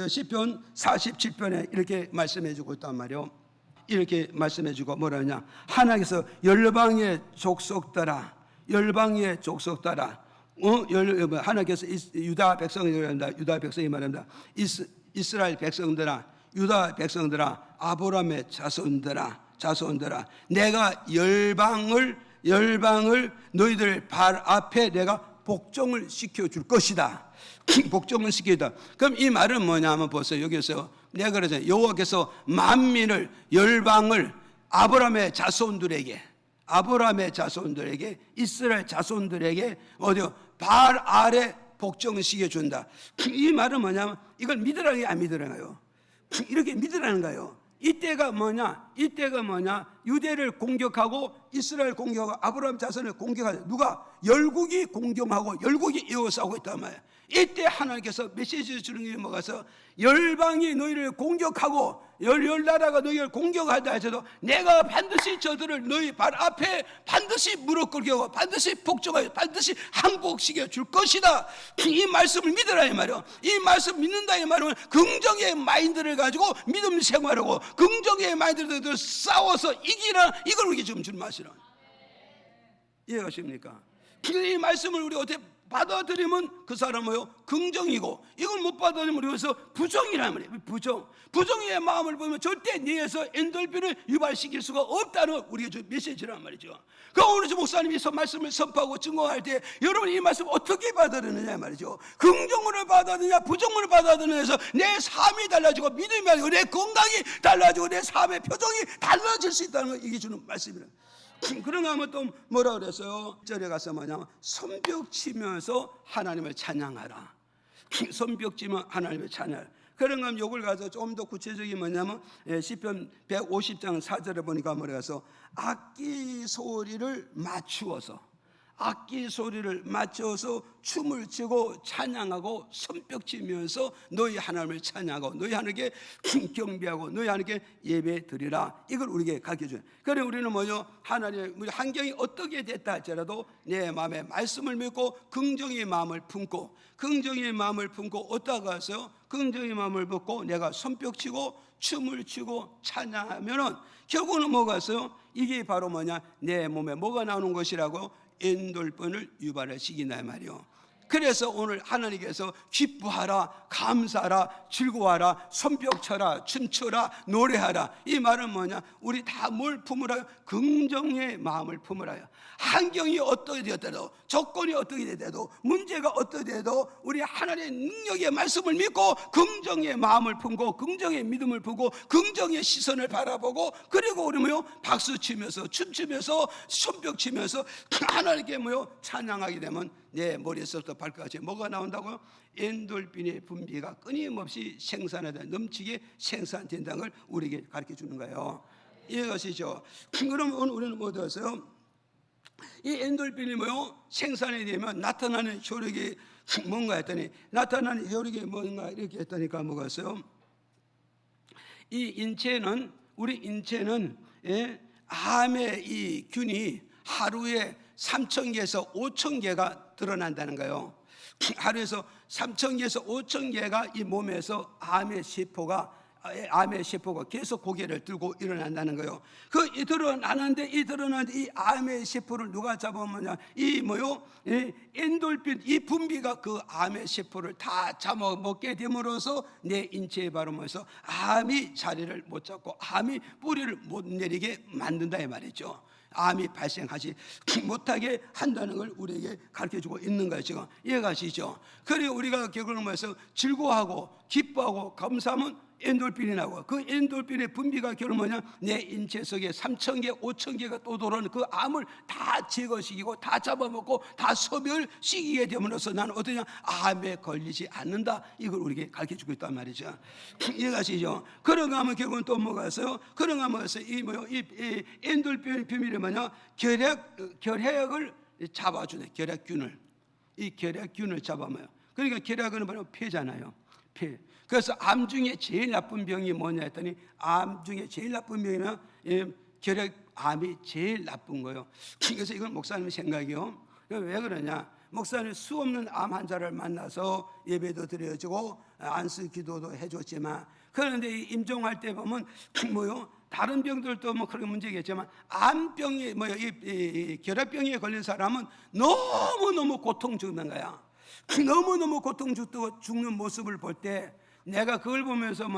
시편 47편에 이렇게 말씀해주고 있단 말이요. 이렇게 말씀해주고 뭐라냐? 하나님께서 열방의 족속들아, 하나님께서 유다 백성이 말한다. 이스라엘 백성들아, 유다 백성들아, 아브라함의 자손들아, 내가 열방을 너희들 발 앞에 내가 복종을 시켜줄 것이다. 복종을 시키다. 그럼 이 말은 뭐냐 하면 보세요. 여기서 내가 그러잖아요. 여호와께서 만민을, 열방을 아브라함의 자손들에게, 이스라엘 자손들에게 어디요? 발 아래 복종을 시켜준다. 이 말은 뭐냐면 이걸 믿으라는 게 안 믿으라는가요? 이렇게 믿으라는 거예요. 이때가 뭐냐? 유대를 공격하고 이스라엘 공격하고 아브라함 자손을 공격하는 누가? 열국이 공격하고 열국이 이어싸고 있단 말이에요. 이때 하나님께서 메시지를 주는 게 뭐가서 열방이 너희를 공격하고 열 나라가 너희를 공격하다 해서도 내가 반드시 저들을 너희 발 앞에 반드시 무릎 꿇게 하고 반드시 복종하여 반드시 항복시켜 줄 것이다. 이 말씀을 믿으라 이 말이요. 이 말씀 믿는다 이 말은 긍정의 마인드를 가지고 믿음 생활하고 긍정의 마인드를 싸워서 이기라, 이걸 우리에게 지금 주는 말씀이라. 이해가십니까? 이 말씀을 우리 어떻게 받아들이면 그 사람은 뭐요? 긍정이고, 이걸 못 받아들이면 우리에서 부정이란 말이에요. 부정의 마음을 보면 절대 내에서 엔돌핀을 유발시킬 수가 없다는 우리가 메시지란 말이죠. 그 오늘 목사님이 말씀을 선포하고 증거할 때 여러분이 이 말씀 어떻게 받아들이느냐 말이죠. 긍정으로 받아들이냐 부정으로 받아들이냐에서 내 삶이 달라지고 믿음이 달라지고 내 건강이 달라지고 내 삶의 표정이 달라질 수 있다는 걸 이게 주는 말씀이라. 그런가 하면 또 뭐라 그랬어요? 절에 가서 뭐냐면 손뼉치면서 하나님을 찬양하라. 손뼉치면 하나님을 찬양하라. 그런가 하면 요걸 가서 좀 더 구체적인 뭐냐면 시편 150장 4절에 보니까 뭐라 해서 악기 소리를 맞추어서 춤을 추고 찬양하고 손뼉치면서 너희 하나님을 찬양하고 너희 하나님께 경배하고 너희 하나님께 예배 드리라. 이걸 우리에게 가르쳐줘요. 그래 우리는 뭐죠? 하나님 우리 환경이 어떻게 됐다 할지라도 내 마음에 말씀을 믿고 긍정의 마음을 품고 어디다가 가서 긍정의 마음을 품고 내가 손뼉치고 춤을 추고 찬양하면은 결국은 뭐가 있어요? 이게 바로 뭐냐? 내 몸에 뭐가 나오는 것이라고? 엔돌핀을 유발시킨다 말이요. 그래서 오늘 하나님께서 기뻐하라, 감사하라, 즐거워하라, 손뼉쳐라, 춤춰라, 노래하라. 이 말은 뭐냐? 우리 다 뭘 품으라요? 긍정의 마음을 품으라요. 환경이 어떻게 되었더라도, 조건이 어떻게 되더라도, 문제가 어떻게 되어도 우리 하나님의 능력의 말씀을 믿고 긍정의 마음을 품고 긍정의 믿음을 품고 긍정의 시선을 바라보고, 그리고 우리 뭐요? 박수치면서 춤추면서 손뼉치면서 하나님께 뭐요? 찬양하게 되면 내 머리에서부터 발끝까지 뭐가 나온다고요? 엔돌핀의 분비가 끊임없이 생산하다 넘치게 생산된다는 걸 우리에게 가르쳐 주는 거예요. 이해가시죠? 그럼 우리는 뭐 되었어요? 이 엔돌핀이 뭐요? 생산이 되면 나타나는 효력이 뭔가 했더니 나타나는 효력이 뭔가 이렇게 했더니까 뭐가 있어요? 우리 인체는 암의 이 균이 하루에 3,000개에서 5,000개가 드러난다는 거예요. 하루에서 3,000개에서 5,000개가 이 몸에서 암의 세포가 계속 고개를 들고 일어난다는 거예요. 이 드러난 이 암의 세포를 누가 잡아먹냐? 이 엔돌핀 이 분비가 그 암의 세포를 다 잡아먹게 됨으로써 내 인체에 바로 뭐서 암이 자리를 못 잡고 암이 뿌리를 못 내리게 만든다 이 말이죠. 암이 발생하지 못하게 한다는 걸 우리에게 가르쳐주고 있는 거예요. 지금 이해가시죠? 그리고 우리가 결국은 뭐해서 즐거워하고 기뻐하고 감사하면 엔돌핀이 나고, 그 엔돌핀의 분비가 결국 뭐냐? 내 인체 속에 3,000개, 5,000개가 또 돌아오는 그 암을 다 제거시키고 다 잡아먹고 다 소멸시키게 됨으로써 나는 어떠냐? 암에 걸리지 않는다. 이걸 우리에게 가르쳐주고 있단 말이죠. 이해가시죠? 그런가 하면 결국은 또 뭐가 있어요? 그런가 하면 이 엔돌핀의 비밀이 뭐냐? 결핵을 잡아주네. 결핵균을. 이 결핵균을 잡아먹어요. 그러니까 결핵은 바로 폐잖아요. 폐. 그래서 암 중에 제일 나쁜 병이 뭐냐 했더니 암 중에 제일 나쁜 병이면 결핵암이 제일 나쁜 거예요. 그래서 이건 목사님 생각이요. 왜 그러냐? 목사님 수 없는 암 환자를 만나서 예배도 드려주고 안수 기도도 해줬지만, 그런데 임종할 때 보면 다른 병들도 뭐 그런 문제겠지만 암병이 이 결핵병에 걸린 사람은 너무너무 고통 죽는 거야. 너무너무 고통 죽는 모습을 볼 때 내가 그걸 보면서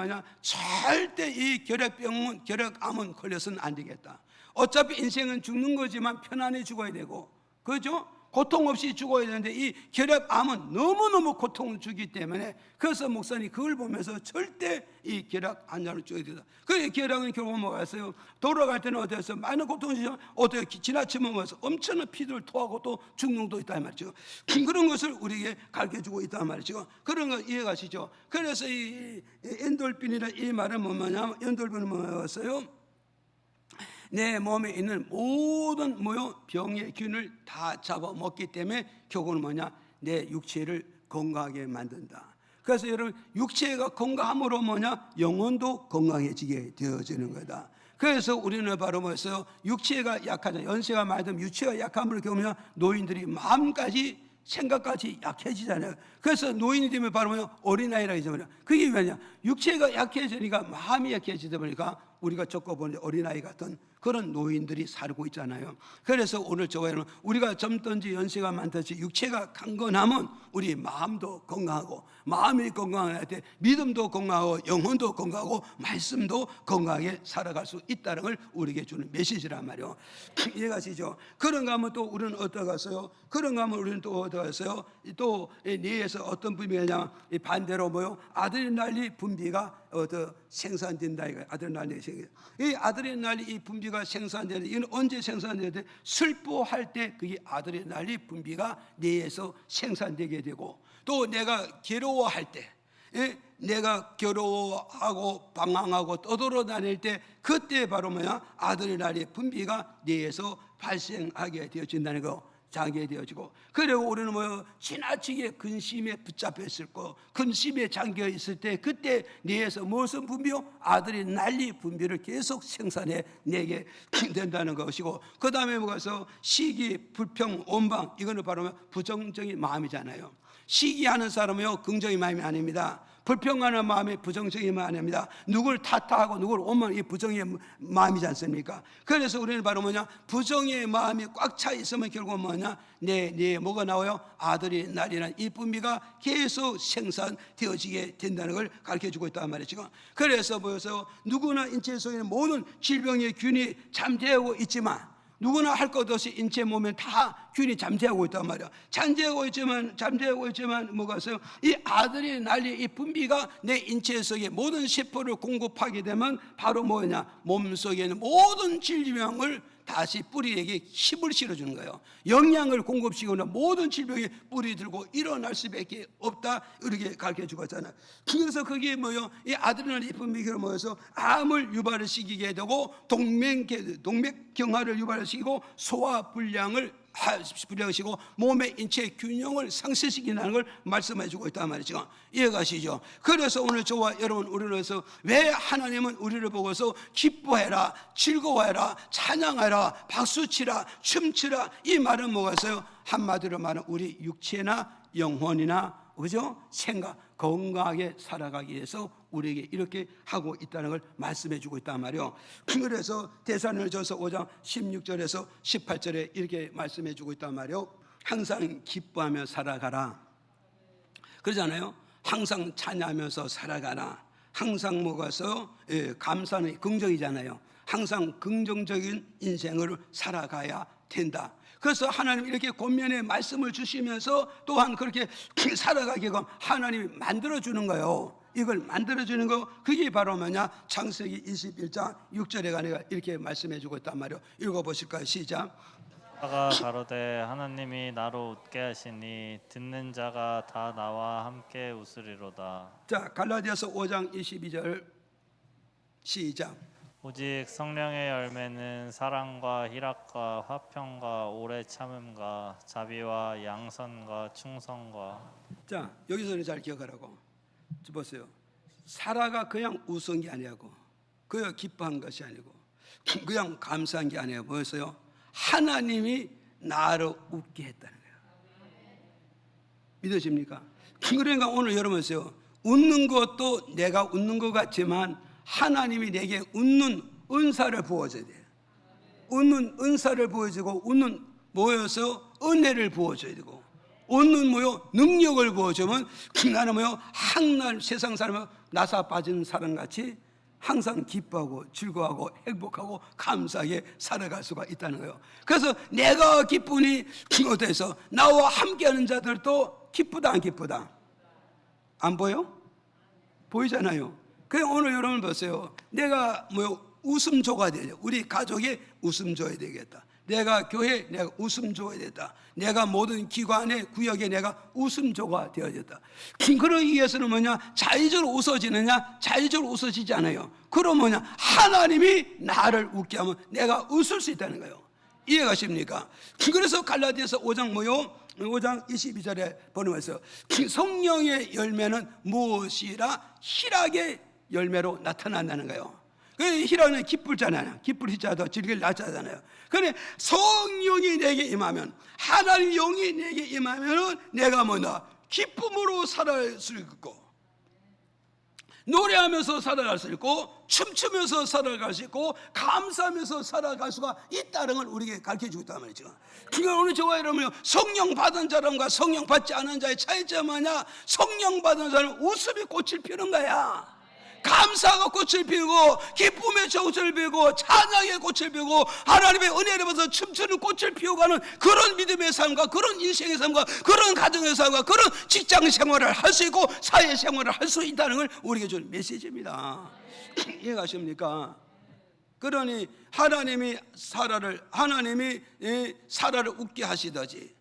절대 이 결핵암은 걸려서는 안 되겠다. 어차피 인생은 죽는 거지만 편안히 죽어야 되고, 그죠? 고통 없이 죽어야 되는데 이 결핵암은 너무너무 고통을 주기 때문에, 그래서 목사님 그걸 보면서 절대 이 결핵 환자를 죽어야 된다. 그 결핵은 결국 뭐였어요? 돌아갈 때는 어땠어요? 많은 고통을 주지만 어떻게 지나치면 뭐였어요? 엄청난 피를 토하고 또 죽는 도 있다 말이죠. 그런 것을 우리에게 가르쳐주고 있다 말이죠. 그런 거 이해가시죠? 그래서 이 엔돌핀이라는 이 말은 뭐냐면, 엔돌핀은 뭐였어요? 내 몸에 있는 모든 병의 균을 다 잡아먹기 때문에 결국은 내 육체를 건강하게 만든다. 그래서 여러분, 육체가 건강함으로 영혼도 건강해지게 되어지는 거다. 그래서 우리는 바로 뭐였어요? 육체가 약하잖아요. 연세가 많이 들면 육체가 약함으로 겪으면 노인들이 마음까지 생각까지 약해지잖아요. 그래서 노인이 되면 바로 어린아이라 하잖아요. 그게 왜냐? 육체가 약해지니까 마음이 약해지다 보니까 우리가 겪어보는 어린아이 같은 그런 노인들이 살고 있잖아요. 그래서 오늘 저와 여러분, 우리가 젊든지 연세가 많든지 육체가 강건하면 우리 마음도 건강하고, 마음이 건강할 때 믿음도 건강하고 영혼도 건강하고 말씀도 건강하게 살아갈 수 있다는 걸 우리에게 주는 메시지란 말이에요. 이해가시죠? 그런가 하면 또 우리는 어떠겠어요? 그런가 하면 우리는 또 어떠겠어요? 또 뇌에서 어떤 분비가 반대로 아드레날린 분비가 생산된다. 아드레날린 생산. 이 아드레날린 이 분비가 생산되는데, 이건 언제 생산되는데? 슬퍼할 때 그게 아드레날린 분비가 뇌에서 생산되게 되고, 또 내가 괴로워할 때, 내가 괴로워하고 방황하고 떠돌아다닐 때, 그때 바로 아드레날린 분비가 뇌에서 발생하게 되어진다는 거, 자게 되어지고, 그리고 우리는 지나치게 근심에 붙잡혀 있을 거, 근심에 잠겨 있을 때 그때 뇌에서 무슨 분비요? 아드레날린 분비를 계속 생산해 내게 된다는 것이고, 그 다음에 뭐가서 시기, 불평, 원망, 이거는 바로 부정적인 마음이잖아요. 시기하는 사람은요 긍정의 마음이 아닙니다. 불평하는 마음이 부정적인 마음이 아닙니다. 누구를 탓하고 누구를 원망하는 이 부정의 마음이지 않습니까? 그래서 우리는 바로 부정의 마음이 꽉 차 있으면 결국 내 뭐가 나와요? 아드레날린이라는 이 분비가 계속 생산되어지게 된다는 걸 가르쳐주고 있단 말이죠. 그래서 누구나 인체 속에 있는 모든 질병의 균이 잠재하고 있지만, 누구나 할 것 없이 인체 몸에 다 균이 잠재하고 있단 말이야. 잠재하고 있지만 뭐가 있어요? 이 아드레날린 이 분비가 내 인체 속에 모든 세포를 공급하게 되면 바로 몸 속에 있는 모든 질병을 다시 뿌리에게 힘을 실어주는 거예요. 영양을 공급시키는 모든 질병이 뿌리 들고 일어날 수밖에 없다, 이렇게 가르쳐주고 있잖아요. 그래서 그게 이 아드레날린 분비가 모여서 암을 유발을 시키게 되고, 동맥경화를 유발을 시키고, 소화불량을 시키고 몸의 인체 균형을 상실시키는 걸 말씀해주고 있단 말이죠. 이해가시죠? 그래서 오늘 저와 여러분, 우리로서 왜 하나님은 우리를 보고서 기뻐해라, 즐거워해라, 찬양해라, 박수치라, 춤추라, 이 말은 뭐겠어요? 한마디로 말하면 우리 육체나 영혼이나 그죠? 생각, 건강하게 살아가기 위해서 우리에게 이렇게 하고 있다는 걸 말씀해 주고 있단 말이에요. 그래서 데살로니가전서 5장 16절에서 18절에 이렇게 말씀해 주고 있단 말이에요. 항상 기뻐하며 살아가라. 그러잖아요. 항상 찬양하면서 살아가라. 항상 뭐가서 감사는 긍정이잖아요. 항상 긍정적인 인생을 살아가야 된다. 그래서 하나님 이렇게 권면의 말씀을 주시면서 또한 그렇게 살아가게끔 하나님이 만들어주는 거예요. 이걸 만들어주는 거, 그게 바로 창세기 21장 6절에 가니까 이렇게 말씀해주고 있단 말이에요. 읽어보실까요? 시작. 자가 가로되 하나님이 나로 웃게 하시니 듣는 자가 다 나와 함께 웃으리로다. 자, 갈라디아서 5장 22절 시작. 오직 성령의 열매는 사랑과 희락과 화평과 오래 참음과 자비와 양선과 충성과. 자, 여기서는 잘 기억하라고. 보세요. 살아가 그냥 웃은 게 아니고, 그냥 기뻐한 것이 아니고, 그냥 감사한 게 아니고 뭐였어요? 하나님이 나를 웃게 했다는 거예요. 믿으십니까? 그러니까 오늘 여러분 보세요. 웃는 것도 내가 웃는 것 같지만 하나님이 내게 웃는 은사를 부어줘야 돼요. 웃는 은사를 보여주고, 웃는 모여서 은혜를 부어줘야 되고, 얻는 뭐요? 능력을 보여주면 나는 뭐요? 항날 세상 사람은 나사 빠지는 사람같이 항상 기뻐하고 즐거워하고 행복하고 감사하게 살아갈 수가 있다는 거예요. 그래서 내가 기쁘니 어때서 나와 함께하는 자들도 기쁘다 안 기쁘다? 안 보여? 보이잖아요. 그냥 오늘 여러분 보세요. 내가 뭐요? 웃음조가 되죠. 우리 가족에 웃음 줘야 되겠다. 내가 교회에 내가 웃음 줘야 되겠다. 내가 모든 기관에 구역에 내가 웃음조가 되어졌다. 그러기 위해서는 뭐냐? 자의적으로 웃어지느냐? 자의적으로 웃어지지 않아요. 그럼 뭐냐? 하나님이 나를 웃게 하면 내가 웃을 수 있다는 거예요. 이해가십니까? 그래서 갈라디아서 5장 뭐요? 5장 22절에 보면서 성령의 열매는 무엇이라? 희락의 열매로 나타난다는 거예요. 희락은 기쁠잖아요. 기쁠 희자도 즐길 나자잖아요. 그런데 성령이 내게 임하면, 하나님 영이 내게 임하면 내가 뭐냐? 기쁨으로 살아갈 수 있고, 노래하면서 살아갈 수 있고, 춤추면서 살아갈 수 있고, 감사하면서 살아갈 수가 있다는 걸 우리에게 가르쳐주고 있단 말이죠. 그러니까 오늘 저와 여러분요, 성령 받은 사람과 성령 받지 않은 자의 차이점은 뭐냐? 성령 받은 사람은 웃음이 꽃을 피우는 거야. 감사가 꽃을 피우고, 기쁨의 꽃을 피우고, 찬양의 꽃을 피우고, 하나님의 은혜를 받아서 춤추는 꽃을 피워가는 그런 믿음의 삶과 그런 인생의 삶과 그런 가정의 삶과 그런 직장 생활을 할 수 있고 사회 생활을 할 수 있다는 걸 우리에게 준 메시지입니다. 이해가십니까? 그러니 하나님이 사라를 웃게 하시듯이,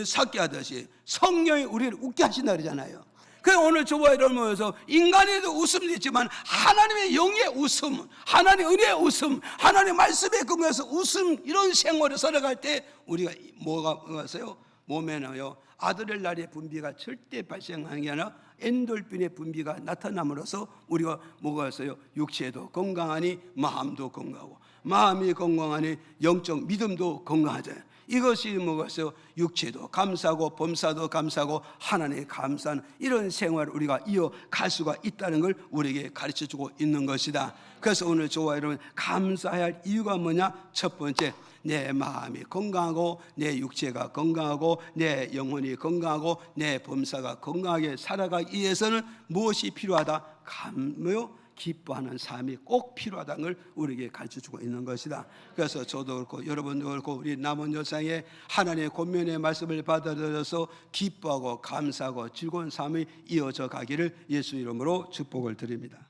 삭게 하듯이 성령이 우리를 웃게 하신다 그러잖아요. 그래서 오늘 저와 여러분 모여서 인간에도 웃음이 있지만 하나님의 영의 웃음, 하나님의 은혜의 웃음, 하나님의 말씀에 근거해서 웃음, 이런 생활을 살아갈 때 우리가 뭐가 왔어요? 몸에는요 아드레날린의 분비가 절대 발생하는 게 아니라 엔돌핀의 분비가 나타남으로써 우리가 뭐가 왔어요? 육체도 건강하니 마음도 건강하고, 마음이 건강하니 영적 믿음도 건강하잖아요. 이것이 뭐겠어요? 육체도 감사하고 범사도 감사하고 하나님의 감사하는 이런 생활을 우리가 이어갈 수가 있다는 걸 우리에게 가르쳐주고 있는 것이다. 그래서 오늘 저와 여러분 감사해야 할 이유가 뭐냐? 첫 번째, 내 마음이 건강하고 내 육체가 건강하고 내 영혼이 건강하고 내 범사가 건강하게 살아가기 위해서는 무엇이 필요하다? 기뻐하는 삶이 꼭 필요하다는 걸 우리에게 가르쳐주고 있는 것이다. 그래서 저도 그렇고 여러분도 그렇고 우리 남은 여생에 하나님의 권면의 말씀을 받아들여서 기뻐하고 감사하고 즐거운 삶이 이어져 가기를 예수 이름으로 축복을 드립니다.